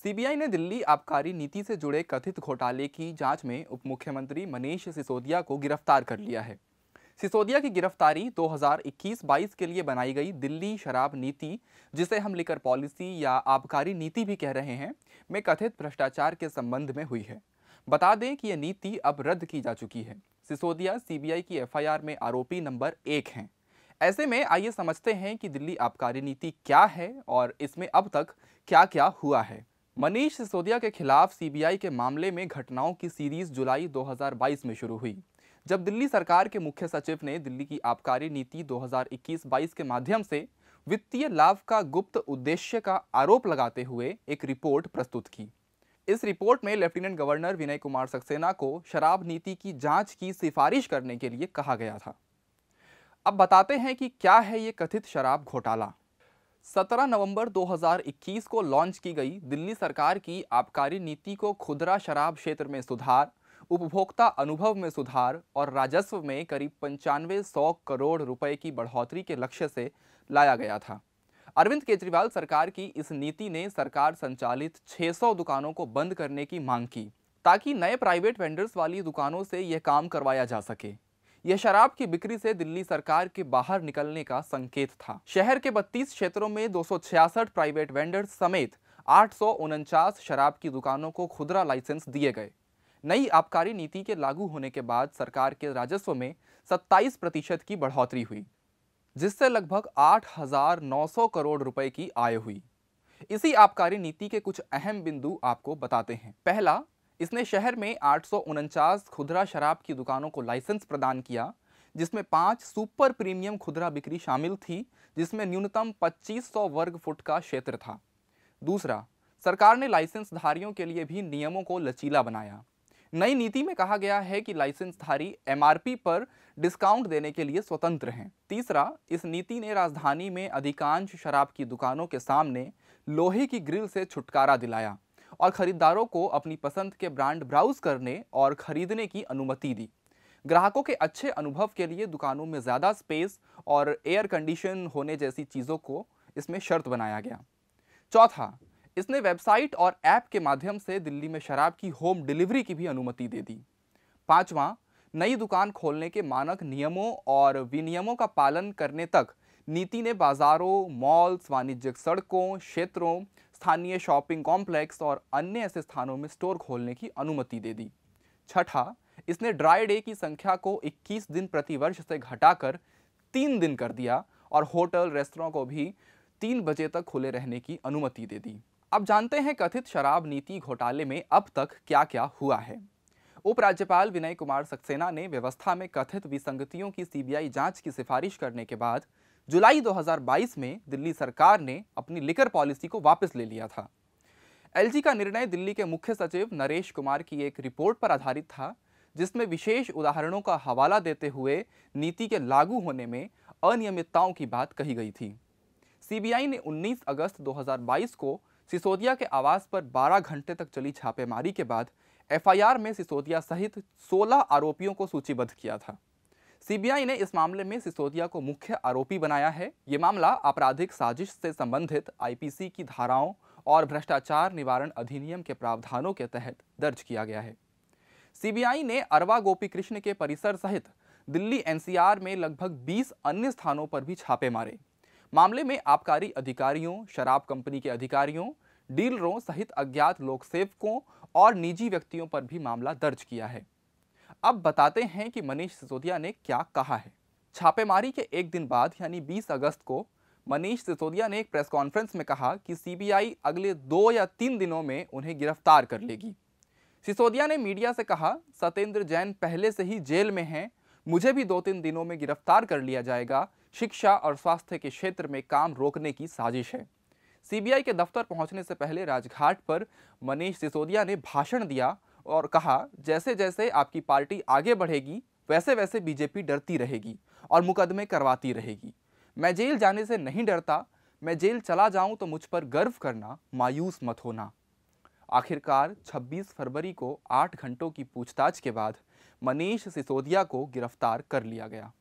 CBI ने दिल्ली आबकारी नीति से जुड़े कथित घोटाले की जांच में उप मुख्यमंत्री मनीष सिसोदिया को गिरफ्तार कर लिया है। सिसोदिया की गिरफ्तारी 2021-22 के लिए बनाई गई दिल्ली शराब नीति, जिसे हम लिकर पॉलिसी या आबकारी नीति भी कह रहे हैं, में कथित भ्रष्टाचार के संबंध में हुई है। बता दें कि यह नीति अब रद्द की जा चुकी है। सिसोदिया सीबीआई की एफआईआर में आरोपी नंबर 1 हैं। ऐसे में आइए समझते हैं कि दिल्ली आबकारी नीति क्या है और इसमें अब तक क्या क्या हुआ है। मनीष सिसोदिया के खिलाफ सीबीआई के मामले में घटनाओं की सीरीज जुलाई 2022 में शुरू हुई, जब दिल्ली सरकार के मुख्य सचिव ने दिल्ली की आबकारी नीति 2021-22 के माध्यम से वित्तीय लाभ का गुप्त उद्देश्य का आरोप लगाते हुए एक रिपोर्ट प्रस्तुत की। इस रिपोर्ट में लेफ्टिनेंट गवर्नर विनय कुमार सक्सेना को शराब नीति की जांच की सिफारिश करने के लिए कहा गया था। अब बताते हैं कि क्या है ये कथित शराब घोटाला। 17 नवंबर 2021 को लॉन्च की गई दिल्ली सरकार की आबकारी नीति को खुदरा शराब क्षेत्र में सुधार, उपभोक्ता अनुभव में सुधार और राजस्व में करीब 9500 करोड़ रुपए की बढ़ोतरी के लक्ष्य से लाया गया था। अरविंद केजरीवाल सरकार की इस नीति ने सरकार संचालित 600 दुकानों को बंद करने की मांग की, ताकि नए प्राइवेट वेंडर्स वाली दुकानों से यह काम करवाया जा सके। यह शराब की बिक्री से दिल्ली सरकार के बाहर निकलने का संकेत था। शहर के 32 क्षेत्रों में 266 प्राइवेट वेंडर्स समेत 849 शराब की दुकानों को खुदरा लाइसेंस दिए गए। नई आबकारी नीति के लागू होने के बाद सरकार के राजस्व में 27% की बढ़ोतरी हुई, जिससे लगभग 8,900 करोड़ रुपए की आय हुई। इसी आबकारी नीति के कुछ अहम बिंदु आपको बताते हैं। पहला, इसने शहर में 849 खुदरा शराब की दुकानों को लाइसेंस प्रदान किया, जिसमें 5 सुपर प्रीमियम खुदरा बिक्री शामिल थी, जिसमें न्यूनतम 2500 वर्ग फुट का क्षेत्र था। दूसरा, सरकार ने लाइसेंस धारियों के लिए भी नियमों को लचीला बनाया। नई नीति में कहा गया है कि लाइसेंसधारी एमआरपी पर डिस्काउंट देने के लिए स्वतंत्र हैं। तीसरा, इस नीति ने राजधानी में अधिकांश शराब की दुकानों के सामने लोहे की ग्रिल से छुटकारा दिलाया और खरीदारों को अपनी पसंद के ब्रांड ब्राउज करने और खरीदने की अनुमति दी। ग्राहकों के अच्छे अनुभव के लिए दुकानों में ज़्यादा स्पेस और एयर कंडीशन होने जैसी चीज़ों को इसमें शर्त बनाया गया। चौथा, इसने वेबसाइट और ऐप के माध्यम से दिल्ली में शराब की होम डिलीवरी की भी अनुमति दे दी। पांचवां, नई दुकान खोलने के मानक नियमों और विनियमों का पालन करने तक नीति ने बाजारों, मॉल्स, वाणिज्यिक सड़कों, क्षेत्रों, स्थानीय शॉपिंग कॉम्प्लेक्स और अन्य ऐसे स्थानों में स्टोर खोलने की अनुमति दे दी। छठा, इसने ड्राई डे की संख्या को 21 दिन प्रति वर्ष से घटाकर 3 दिन कर दिया और होटल, रेस्तरां को भी 3 बजे तक खुले रहने की अनुमति दे दी। अब जानते हैं कथित शराब नीति घोटाले में अब तक क्या क्या हुआ है। उपराज्यपाल विनय कुमार सक्सेना ने व्यवस्था में कथित विसंगतियों की सीबीआई जांच की सिफारिश करने के बाद जुलाई 2022 में दिल्ली सरकार ने अपनी लिकर पॉलिसी को वापस ले लिया था। एलजी का निर्णय दिल्ली के मुख्य सचिव नरेश कुमार की एक रिपोर्ट पर आधारित था, जिसमें विशेष उदाहरणों का हवाला देते हुए नीति के लागू होने में अनियमितताओं की बात कही गई थी। सीबीआई ने 19 अगस्त 2022 को सिसोदिया के आवास पर 12 घंटे तक चली छापेमारी के बाद एफआईआर में सिसोदिया सहित 16 आरोपियों को सूचीबद्ध किया था। सीबीआई ने इस मामले में सिसोदिया को मुख्य आरोपी बनाया है। ये मामला आपराधिक साजिश से संबंधित आईपीसी की धाराओं और भ्रष्टाचार निवारण अधिनियम के प्रावधानों के तहत दर्ज किया गया है। सीबीआई ने अरवा गोपी कृष्ण के परिसर सहित दिल्ली एनसीआर में लगभग 20 अन्य स्थानों पर भी छापे मारे। मामले में आबकारी अधिकारियों, शराब कंपनी के अधिकारियों, डीलरों सहित अज्ञात लोकसेवकों और निजी व्यक्तियों पर भी मामला दर्ज किया है। अब बताते हैं कि मनीष सिसोदिया ने क्या कहा है। छापेमारी के एक दिन बाद यानी 20 अगस्त को मनीष सिसोदिया ने एक प्रेस कॉन्फ्रेंस में कहा कि सीबीआई अगले 2 या 3 दिनों में उन्हें गिरफ्तार कर लेगी। सिसोदिया ने मीडिया से कहा, सत्येंद्र जैन पहले से ही जेल में हैं, मुझे भी 2-3 दिनों में गिरफ्तार कर लिया जाएगा। शिक्षा और स्वास्थ्य के क्षेत्र में काम रोकने की साजिश है। सीबीआई के दफ्तर पहुंचने से पहले राजघाट पर मनीष सिसोदिया ने भाषण दिया और कहा, जैसे जैसे आपकी पार्टी आगे बढ़ेगी वैसे वैसे बीजेपी डरती रहेगी और मुकदमे करवाती रहेगी। मैं जेल जाने से नहीं डरता, मैं जेल चला जाऊं तो मुझ पर गर्व करना, मायूस मत होना। आखिरकार 26 फरवरी को 8 घंटों की पूछताछ के बाद मनीष सिसोदिया को गिरफ्तार कर लिया गया।